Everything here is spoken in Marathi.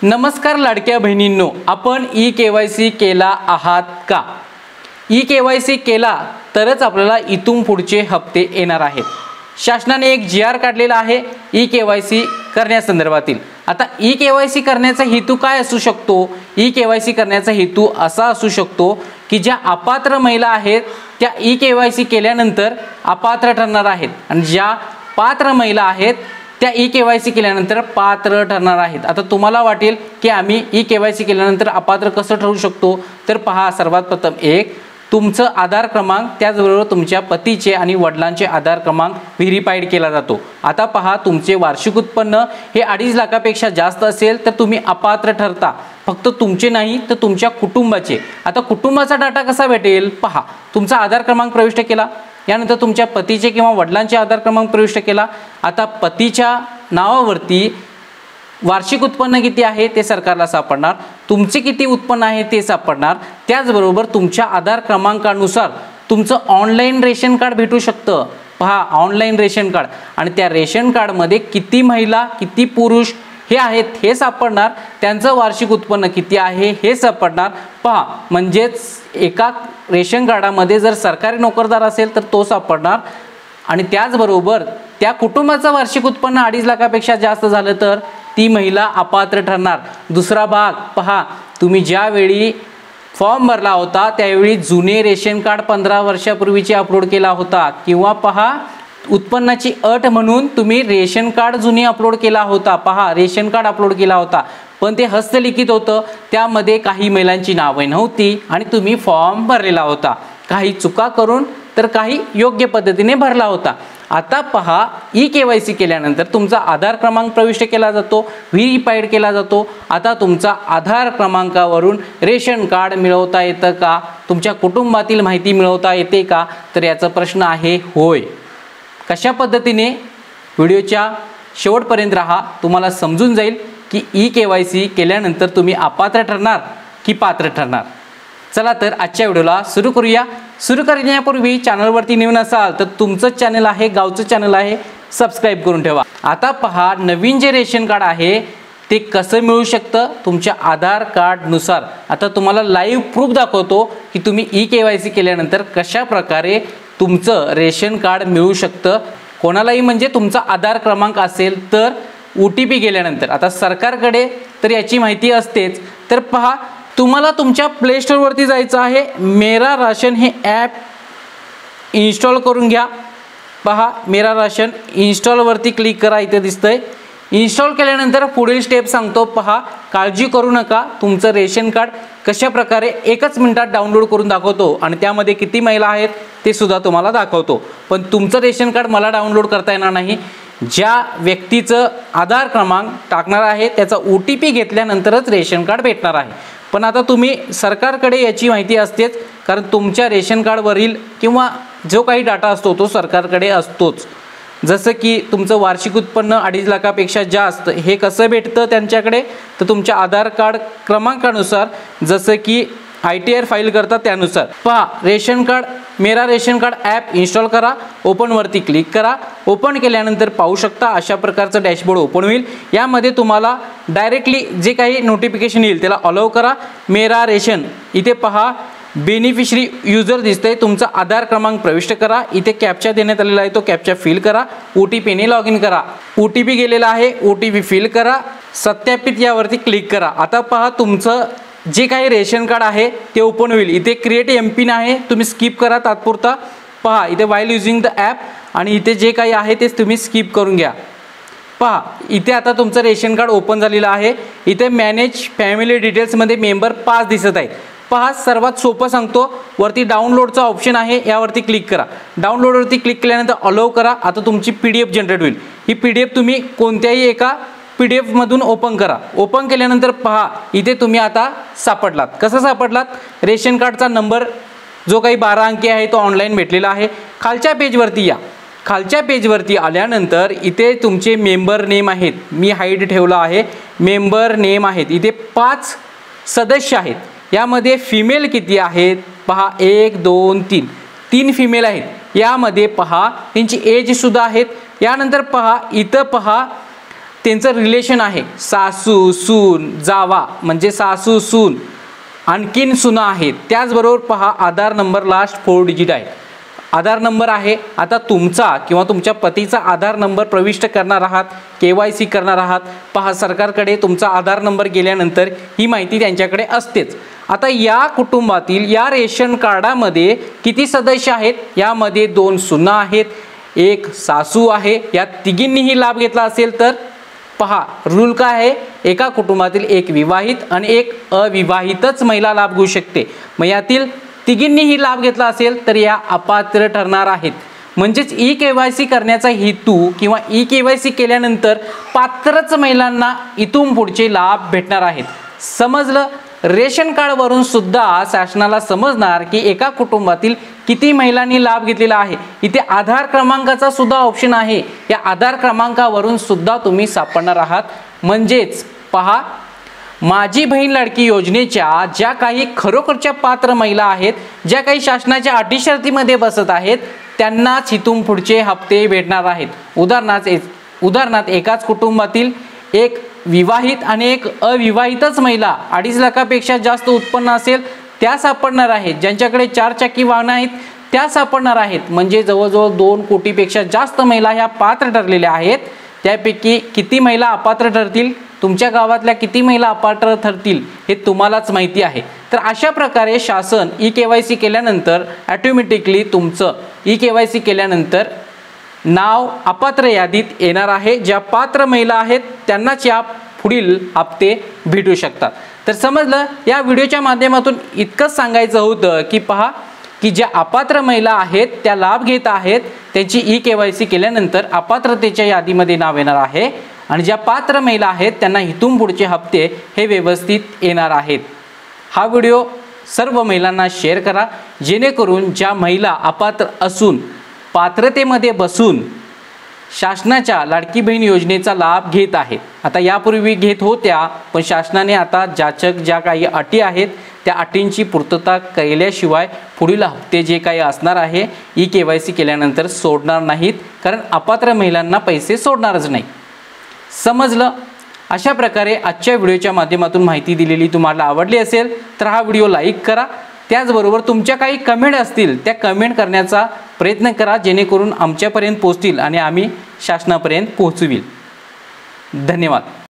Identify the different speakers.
Speaker 1: नमस्कार लाडक्या बहिणींनो, आपण ई-केवायसी केला आहात का? ई-केवायसी केला तरच आपल्याला इथून पुढचे हप्ते येणार आहेत। शासनाने एक जी-आर काढलेला आहे ई-केवायसी करण्यासंदर्भातील। आता ई-केवायसी करण्याचा हेतू काय असू शकतो? ई-केवायसी करण्याचा हेतू असा असू शकतो की ज्या अपात्र महिला आहेत त्या ई-केवायसी केल्यानंतर अपात्र ठरणार आहेत आणि ज्या पात्र महिला आहेत त्या ई-केवायसी केल्यानंतर पात्र ठरणार आहेत। आता तुम्हाला वाटेल की आम्ही ई-केवायसी केल्यानंतर अपात्र कसं ठरू शकतो? तर पहा, सर्वात प्रथम एक तुमचं आधार क्रमांक त्याचबरोबर तुमच्या पतीचे आणि वडिलांचे आधार क्रमांक व्हेरीफाईड केला जातो। आता पहा, तुमचे वार्षिक उत्पन्न हे 2.5 लाखापेक्षा जास्त असेल तर तुम्ही अपात्र ठरता। फक्त तुमचे नाही तर तुमच्या कुटुंबाचे। आता कुटुंबाचा डाटा कसा भेटेल? पहा, तुमचा आधार क्रमांक प्रविष्ट केला, यानंतर तुमच्या पतीचे किंवा वडिलांचे आधार क्रमांक प्रविष्ट केला। आता पतीच्या नावावरती वार्षिक उत्पन्न किती आहे ते सरकारला सापडणार, तुमचे किती उत्पन्न आहे ते सापडणार। त्याचबरोबर तुमच्या आधार क्रमांकानुसार तुमचं ऑनलाईन रेशन कार्ड भेटू शकतं। पहा, ऑनलाईन रेशन कार्ड, आणि त्या रेशन कार्डमध्ये किती महिला किती पुरुष हे आहेत हे सापडणार, त्यांचं वार्षिक उत्पन्न किती आहे हे सापडणार। पहा, म्हणजेच एका रेशन कार्डामध्ये जर सरकारी नोकरदार असेल तर तो सापडणार, आणि त्याचबरोबर त्या कुटुंबाचं वार्षिक उत्पन्न 2.5 लाखापेक्षा जास्त झालं तर ती महिला अपात्र ठरणार। दुसरा भाग पहा, तुम्ही ज्यावेळी फॉर्म भरला होता त्यावेळी जुने रेशन कार्ड 15 वर्षापूर्वीचे अपलोड केला होता, किंवा पहा उत्पन्नाची अट म्हणून तुम्ही रेशन कार्ड जुने अपलोड केला होता। पहा, रेशन कार्ड अपलोड केला होता पण ते हस्तलिखित होतं, त्यामध्ये काही महिलांची नावे नव्हती आणि तुम्ही फॉर्म भरलेला होता, काही चुका करून तर काही योग्य पद्धतीने भरला होता। आता पहा, ई-केवायसी केल्यानंतर तुमचा आधार क्रमांक प्रविष्ट केला जातो, व्हेरीफाईड केला जातो। आता तुमचा आधार क्रमांकावरून रेशन कार्ड मिळवता येतं का? तुमच्या कुटुंबातील माहिती मिळवता येते का? तर याचा प्रश्न आहे होय। कशा पद्धतीने? व्हिडिओच्या शेवटपर्यंत राहा, तुम्हाला समजून जाईल की ई-केवायसी केल्यानंतर तुम्ही अपात्र ठरणार की पात्र ठरणार। चला तर आजच्या व्हिडिओला सुरू करूया। सुरू करण्यापूर्वी चॅनलवरती नवीन असाल तर तुमचं चॅनल आहे, गावचं चॅनल आहे, सबस्क्राईब करून ठेवा। आता पहा, नवीन जे रेशन कार्ड आहे ते कसं मिळू शकतं? तुमच्या आधार कार्डनुसार। आता तुम्हाला लाईव्ह प्रूफ दाखवतो की तुम्ही ई-केवायसी केल्यानंतर कशा प्रकारे तुमचं रेशन कार्ड मिळू शकतं कोणालाही, म्हणजे तुमचा आधार क्रमांक असेल तर OTP गेल्यानंतर। आता सरकारकडे तर याची माहिती असतेच, तर पहा, तुम्हाला तुमच्या प्ले स्टोअरवरती जायचं आहे, मेरा राशन हे ॲप इन्स्टॉल करून घ्या। पहा, मेरा राशन इन्स्टॉलवरती क्लिक करा, इथे दिसतंय। इन्स्टॉल केल्यानंतर पुढील स्टेप सांगतो। पहा, काळजी करू नका, तुमचं रेशन कार्ड कशा प्रकारे 1च मिनिटात डाउनलोड करून दाखवतो, आणि त्यामध्ये किती महिला आहेत ते सुद्धा तुम्हाला दाखवतो। पण तुमचं रेशन कार्ड मला डाउनलोड करता येणार नाही, ज्या व्यक्तीचं आधार क्रमांक टाकणार आहे त्याचा OTP घेतल्यानंतरच रेशन कार्ड भेटणार आहे। पण आता तुम्ही सरकारकडे याची माहिती असतेच, कारण तुमच्या रेशन कार्डवरील किंवा जो काही डाटा असतो तो सरकारकडे असतोच। जसं की तुमचं वार्षिक उत्पन्न 2.5 लाखापेक्षा जास्त हे कसं भेटतं त्यांच्याकडे? तर तुमच्या आधार कार्ड क्रमांकानुसार, जसं की ITR फाईल करतात त्यानुसार। पहा, रेशन कार्ड, मेरा रेशन कार्ड ॲप इन्स्टॉल करा, ओपनवरती क्लिक करा। ओपन केल्यानंतर पाहू शकता अशा प्रकारचं डॅशबोर्ड ओपन होईल। यामध्ये तुम्हाला डायरेक्टली जे काही नोटिफिकेशन येईल त्याला अलाउ करा। मेरा रेशन, इथे पहा बेनिफिशरी युजर दिसतंय, तुमचा आधार क्रमांक प्रविष्ट करा, इथे कॅप्चा देण्यात आलेला आहे तो कॅप्चा फिल करा, OTPने लॉग इन करा। OTP गेलेला आहे, OTP फिल करा, सत्यापित यावरती क्लिक करा। आता पहा, तुमचं जे काही रेशन कार्ड आहे ते ओपन होईल। इथे क्रिएट एमपिन आहे, तुम्ही स्किप करा तात्पुरता। पहा, इथे वाईल युजिंग द ॲप, आणि इथे जे काही आहे तेच तुम्ही स्किप करून घ्या। पहा, इथे आता तुमचं रेशन कार्ड ओपन झालेलं आहे। इथे मॅनेज फॅमिली डिटेल्समध्ये मेंबर 5 दिसत आहेत। पहा, सर्वात सोपं सांगतो, वरती डाउनलोडचा ऑप्शन आहे, यावरती क्लिक करा। डाउनलोडवरती क्लिक केल्यानंतर अलाउ करा। आता तुमची PDF जनरेट होईल। ही PDF तुम्ही कोणत्याही एका PDF मधून ओपन करा। ओपन केल्यानंतर पहा, इथे तुम्ही आता सापडलात। कसं सापडलात? रेशन कार्डचा नंबर जो काही 12 अंकी आहे तो ऑनलाईन भेटलेला आहे। खालच्या पेजवरती या। खालच्या पेजवरती आल्यानंतर इथे तुमचे मेंबर नेम आहेत, मी हाईड ठेवला आहे, मेंबर नेम आहेत। इथे 5 सदस्य आहेत, यामध्ये फिमेल किती आहेत? पहा, 1 2 3 3 फिमेल आहेत। यामध्ये पहा त्यांची एज सुद्धा आहेत। यानंतर पहा, इथं पहा त्यांचं रिलेशन आहे, सासू सून जावा म्हणजे सासू सून आणखीन सुना आहेत. त्याचबरोबर पहा आधार नंबर लास्ट 4 डिजिट आहे, आधार नंबर आहे. आता तुमचा किंवा तुमच्या पतीचा आधार नंबर प्रविष्ट करणार आहात, KYC करणार आहात. पहा सरकारकडे तुमचा आधार नंबर गेल्यानंतर ही माहिती त्यांच्याकडे असतेच. आता या कुटुंबातील या रेशन कार्डामध्ये किती सदस्य आहेत? यामध्ये 2 सुना आहेत, 1 सासू आहे. या तिघींनीही लाभ घेतला असेल तर पहा रूल काय आहे, एका कुटुंबातील 1 विवाहित आणि 1 अविवाहितच महिला लाभ घेऊ शकते. मग यातील तिघींनीही लाभ घेतला असेल तर या अपात्र ठरणार आहेत. म्हणजेच KYC करण्याचा हेतू किंवा KYC केल्यानंतर पात्रच महिलांना इथून पुढचे लाभ भेटणार आहेत. समजलं? रेशन कार्डवरून सुद्धा शासनाला समजणार की एका कुटुंबातील किती महिलांनी लाभ घेतलेला आहे. इथे आधार क्रमांकाचा सुद्धा ऑप्शन आहे, या आधार क्रमांकावरून सुद्धा तुम्ही सापडणार आहात. म्हणजेच पहा माझी बहीण लाडकी योजनेच्या ज्या काही खरोखरच्या पात्र महिला आहेत, ज्या काही शासनाच्या अटी शर्तीमध्ये बसत आहेत, त्यांनाच इथून पुढचे हप्ते भेटणार आहेत. उदाहरणार्थ एकाच कुटुंबातील 1 विवाहित आणि 1 अविवाहितच महिला 2.5 लाखापेक्षा जास्त उत्पन्न असेल त्या सापडणार आहेत. ज्यांच्याकडे 4 चाकी वाहनं आहेत त्या सापडणार आहेत. म्हणजे जवळजवळ 2 कोटीपेक्षा जास्त महिला ह्या पात्र ठरलेल्या आहेत. त्यापैकी किती महिला अपात्र ठरतील, तुमच्या गावातल्या किती महिला अपात्र ठरतील हे तुम्हालाच माहिती आहे. तर अशा प्रकारे शासन KYC केल्यानंतर ऑटोमॅटिकली तुमचं KYC केल्यानंतर नाव अपात्र यादीत येणार आहे. ज्या पात्र महिला आहेत त्यांनाच या पुढील हप्ते भेटू शकतात. तर समजलं? या व्हिडिओच्या माध्यमातून इतकंच सांगायचं होतं की पहा की ज्या अपात्र महिला आहेत त्या लाभ घेत आहेत, त्यांची KYC केल्यानंतर अपात्रतेच्या यादीमध्ये नाव येणार आहे आणि ज्या पात्र महिला आहेत त्यांना इथून पुढचे हप्ते हे व्यवस्थित येणार आहेत. हा व्हिडिओ सर्व महिलांना शेअर करा, जेणेकरून ज्या महिला अपात्र असून पात्रतेमध्ये बसून शासनाच्या लाडकी बहीण योजनेचा लाभ घेत आहेत, आता यापूर्वी घेत होत्या पण शासनाने आता ज्या काही अटी आहेत त्या अटींची पूर्तता केल्याशिवाय पुढील हप्ते जे काही असणार आहे KYC केल्यानंतर सोडणार नाहीत, कारण अपात्र महिलांना पैसे सोडणारच नाही. समजलं? अशा प्रकारे आजच्या व्हिडिओच्या माध्यमातून माहिती दिलेली तुम्हाला आवडली असेल तर हा व्हिडिओ लाईक करा. त्याचबरोबर तुमच्या काही कमेंट असतील त्या कमेंट करण्याचा प्रयत्न करा, जेणेकरून आमच्यापर्यंत पोहोचतील आणि आम्ही शासनापर्यंत पोहोचविल. धन्यवाद.